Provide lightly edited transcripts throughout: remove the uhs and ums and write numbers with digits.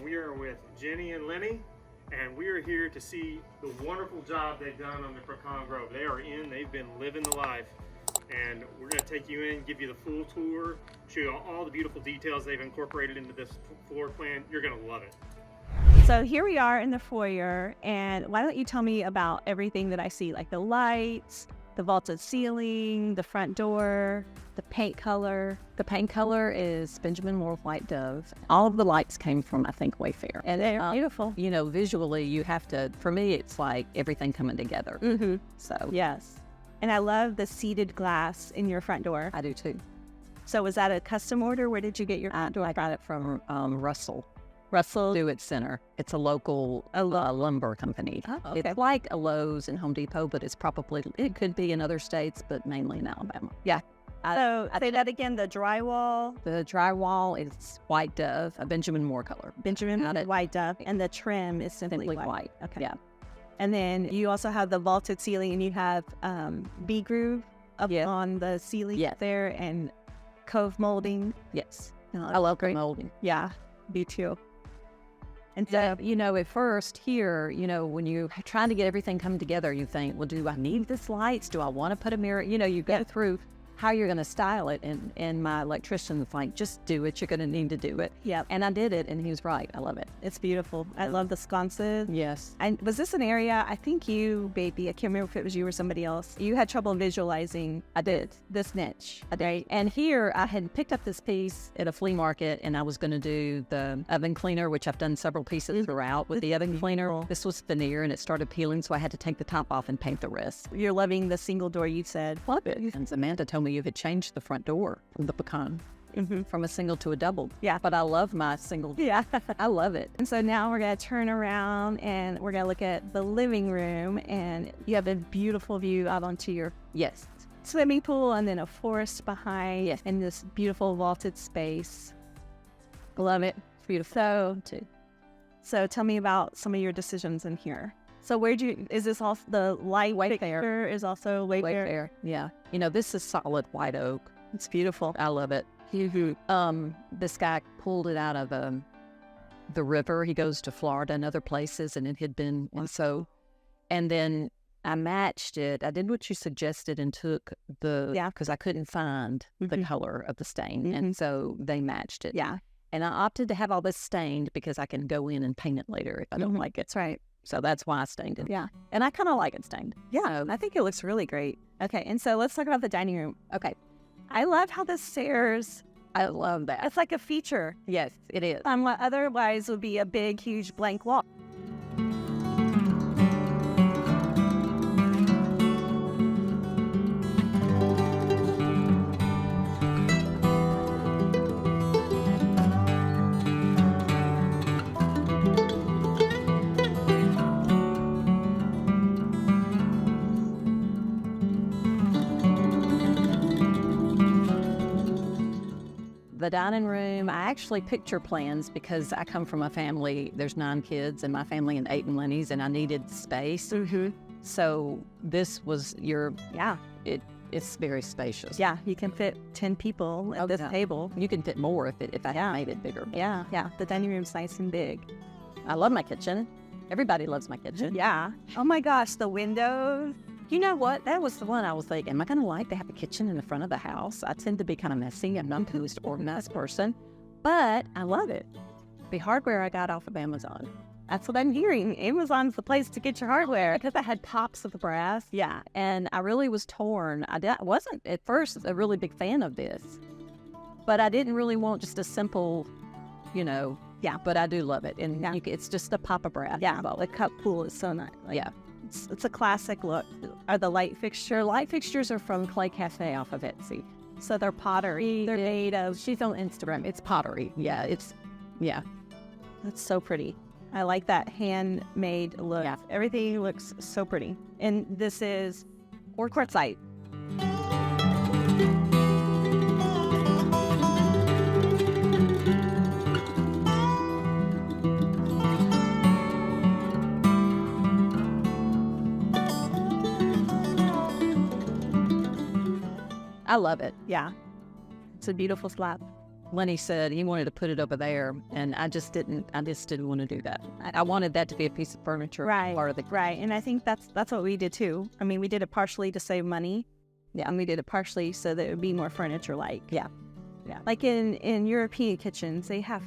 we are with Jenny and Lenny, and we are here to see the wonderful job they've done on the Pecan Grove. They've been living the life, and we're going to take you in, give you the full tour, show you all the beautiful details they've incorporated into this floor plan. You're going to love it. So here we are in the foyer, and why don't you tell me about everything that I see, like the lights, the vaulted ceiling, the front door, the paint color. The paint color is Benjamin Moore White Dove. All of the lights came from, I think, Wayfair. And they're beautiful. You know, visually, you have to, for me, it's like everything coming together. Mm-hmm. So, yes. And I love the seated glass in your front door. I do too. So was that a custom order? Where did you get your door? I got it from Russell Dewitt Center. It's a local lumber company. Oh, okay. It's like a Lowe's and Home Depot, but it could be in other states, but mainly in Alabama. Yeah. So say that again, the drywall. The drywall is White Dove, a Benjamin Moore color. Benjamin White Dove. And the trim is simply white. Okay. Yeah. And then you also have the vaulted ceiling, and you have B-groove up on the ceiling there, and cove molding. Yes. I love great molding. Yeah, me too. And so, you know, at first here, you know, when you're trying to get everything come together, you think, well, do I need this lights? Do I want to put a mirror? You know, you go through how you're going to style it. And my electrician was like, just do it. You're going to need to do it. Yeah. And I did it, and he was right. I love it. It's beautiful. I love the sconces. Yes. And was this an area, I think you, baby, I can't remember if it was you or somebody else, you had trouble visualizing this niche. I did. And here I had picked up this piece at a flea market, and I was going to do the oven cleaner, which I've done several pieces throughout with the oven cleaner. This was veneer, and it started peeling, so I had to take the top off and paint the rest. You're loving the single door, you said. Love it. And Amanda told me you had changed the front door from the Pecan. Mm-hmm. From a single to a double. Yeah. But I love my single. Yeah. I love it. And so now we're going to turn around, and we're going to look at the living room, and you have a beautiful view out onto your swimming pool, and then a forest behind, and this beautiful vaulted space. I love it. It's beautiful. So tell me about some of your decisions in here. So is this also the light fixture is also Wayfair? Yeah. You know, this is solid white oak. It's beautiful. I love it. This guy pulled it out of the river. He goes to Florida and other places, and it had been, and then I matched it. I did what you suggested and took because I couldn't find the color of the stain, and so they matched it. Yeah. And I opted to have all this stained because I can go in and paint it later if I don't like it. That's right. So that's why I stained it. Yeah. And I kind of like it stained. Yeah. I think it looks really great. Okay. And so let's talk about the dining room. Okay. I love how the stairs. I love that. It's like a feature. Yes, it is. What otherwise would be a big, huge blank wall. The dining room, I actually picture plans because I come from a family, there's 9 kids, and my family and 8 and Lenny's, and I needed space. Mm-hmm. So this was it's very spacious. Yeah, you can fit 10 people at this table. You can fit more if I had made it bigger. Yeah, yeah. The dining room's nice and big. I love my kitchen. Everybody loves my kitchen. Yeah. Oh my gosh, the windows. You know what? That was the one I was thinking, am I going to like to have a kitchen in the front of the house? I tend to be kind of messy. I'm not the most organized person, but I love it. The hardware I got off of Amazon. That's what I'm hearing. Amazon's the place to get your hardware. Because I had pops of the brass. Yeah. And I really was torn. I wasn't at first a really big fan of this, but I didn't really want just a simple, but I do love it. And it's just a pop of brass. Yeah. The cup pool is so nice. It's a classic look. Are the light fixtures are from Clay Cafe off of Etsy. So they're pottery. They're made of. She's on Instagram. It's pottery. Yeah. That's so pretty. I like that handmade look. Yeah. Everything looks so pretty. And this is quartzite. I love it. Yeah. It's a beautiful slab. Lenny said he wanted to put it over there, and I just didn't want to do that. I wanted that to be a piece of furniture. Right. Part of the Right. And I think that's what we did too. I mean, we did it partially to save money. Yeah. And we did it partially so that it would be more furniture-like. Yeah. Yeah. Like in European kitchens, they have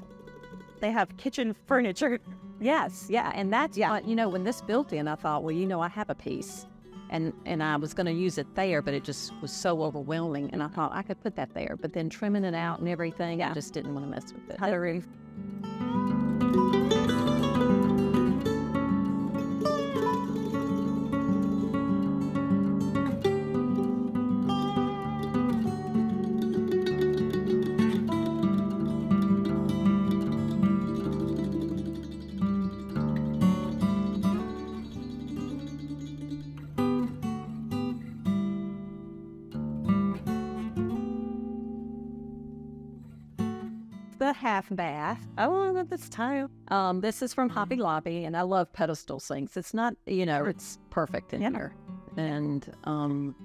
kitchen furniture. Yes, yeah, and that's you know, when this built in, I thought, well, you know, I have a piece, and I was going to use it there, but it just was so overwhelming, and I thought I could put that there, but then trimming it out and everything, I just didn't want to mess with it. Had a roof. The half bath. Oh, I love this tile. This is from Hobby Lobby, and I love pedestal sinks. It's not, you know, it's perfect in here, and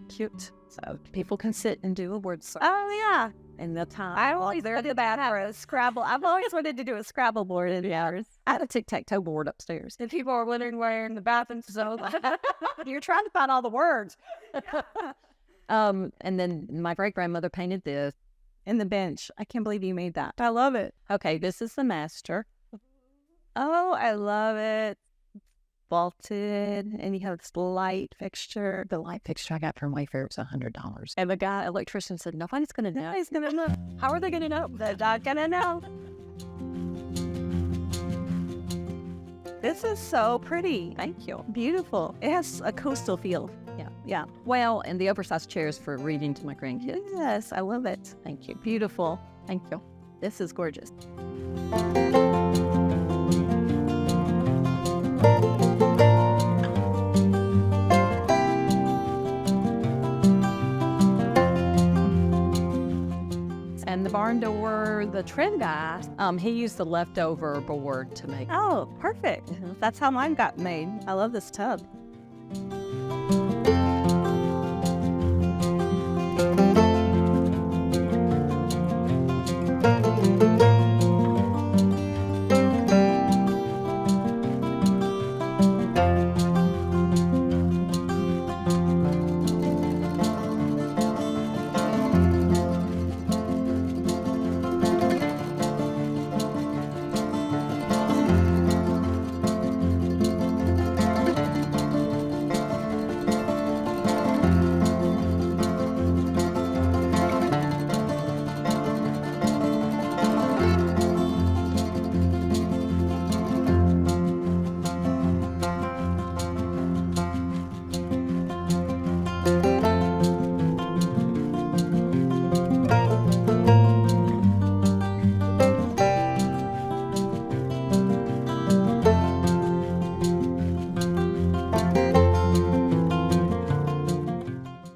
cute, so people can sit and do a word search. Oh yeah. And the time. I always wanted that for a Scrabble. I've always wanted to do a Scrabble board in ours. I had a tic-tac-toe board upstairs. And people are wondering where in the bathroom. So you're trying to find all the words. And then my great-grandmother painted this. In the bench. I can't believe you made that. I love it. Okay, this is the master. Oh, I love it. Vaulted, and you have this light fixture. The light fixture I got from Wayfair was $100. And the electrician said, nobody's going to know. Nobody's going to know. How are they going to know? They're not going to know. This is so pretty. Thank you. Beautiful. It has a coastal feel. Yeah. Yeah. Well, and the oversized chairs for reading to my grandkids. Yes, I love it. Thank you. Beautiful. Thank you. This is gorgeous. And the barn door, the trim guy, he used the leftover board to make. Oh, perfect. That's how mine got made. I love this tub.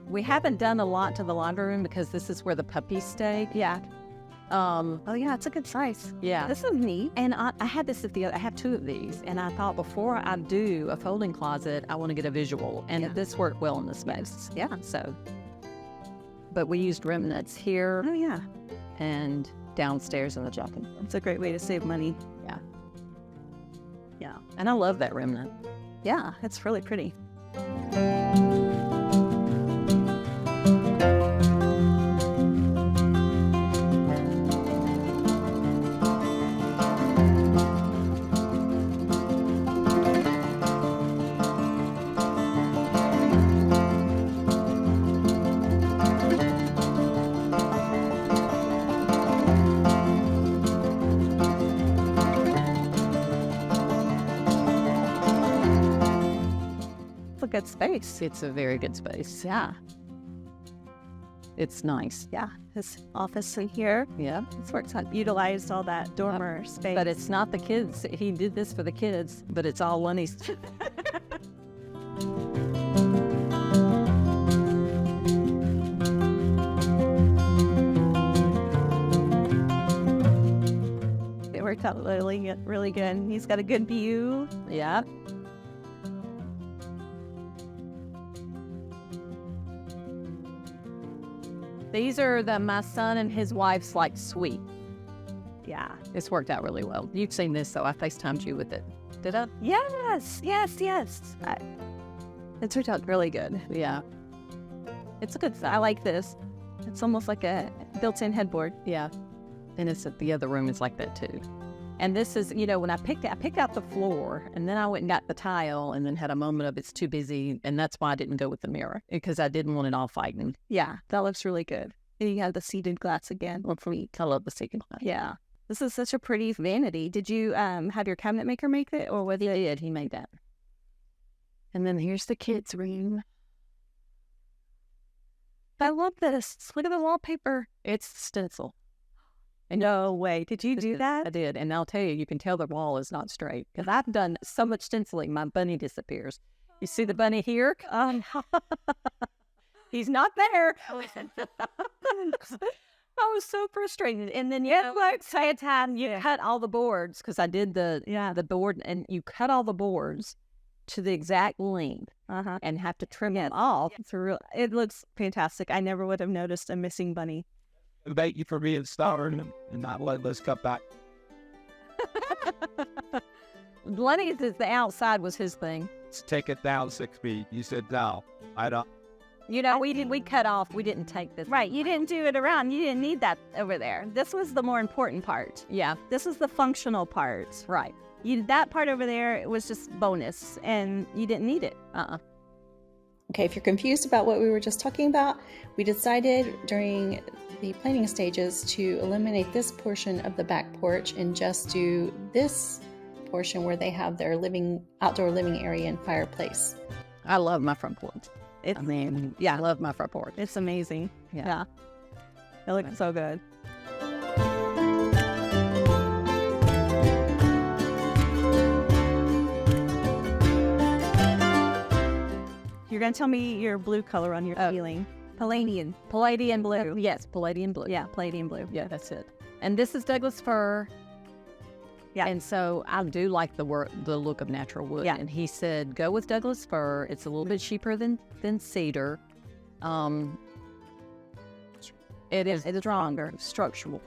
We haven't done a lot to the laundry room because this is where the puppies stay. Yeah. Oh yeah, it's a good size. Yeah. This is neat. And I had this I have two of these, and I thought before I do a folding closet, I want to get a visual, and this worked well in the space. Yeah. So, but we used remnants here Oh yeah. and downstairs in the jumping room. It's a great way to save money. Yeah. Yeah. And I love that remnant. Yeah, it's really pretty. It's a good space. It's a very good space. Yeah. It's nice. Yeah. His office in here. Yeah. This works out. Utilized all that dormer space. But it's not the kids. He did this for the kids, but it's all Lenny's. It worked out really good. He's got a good view. Yeah. These are my son and his wife's like suite. Yeah. It's worked out really well. You've seen this, so I FaceTimed you with it. Did I? Yes. It turned out really good. Yeah. It's a good size. I like this. It's almost like a built-in headboard. Yeah. And it's the other room is like that too. And this is, when I picked out the floor, and then I went and got the tile, and then had a moment of it's too busy, and that's why I didn't go with the mirror, because I didn't want it all fighting. Yeah, that looks really good. And you have the seated glass again. Well, for me, I love the second glass. Yeah. This is such a pretty vanity. Did you have your cabinet maker make it, or was it? He made that. And then here's the kids' room. I love this. Look at the wallpaper. It's stencil. And no way. Did you do that? I did. And I'll tell you, you can tell the wall is not straight, because I've done so much stenciling, my bunny disappears. You see the bunny here? He's not there. I was so frustrated. And then, time you cut all the boards, because I did the board, and you cut all the boards to the exact length and have to trim it off. It looks fantastic. I never would have noticed a missing bunny. Thank you for being stubborn and not letting us come back. Lenny's is the outside was his thing. Let's take it down 6 feet. You said no. I don't. We cut off. We didn't take this. Right. You didn't do it around. You didn't need that over there. This was the more important part. Yeah. This was the functional part. Right. That part over there was just bonus, and you didn't need it. Okay, if you're confused about what we were just talking about, we decided during the planning stages to eliminate this portion of the back porch and just do this portion where they have their outdoor living area and fireplace. I love my front porch. I love my front porch. It's amazing. Yeah. It looks so good. You're going to tell me your blue color on your ceiling. Palladian blue. Yes, Palladian blue. Yeah, Palladian blue. Yeah, that's it. And this is Douglas fir. Yeah. And so I do like the look of natural wood. Yeah. And he said, go with Douglas fir. It's a little bit cheaper than cedar. It is stronger, structural.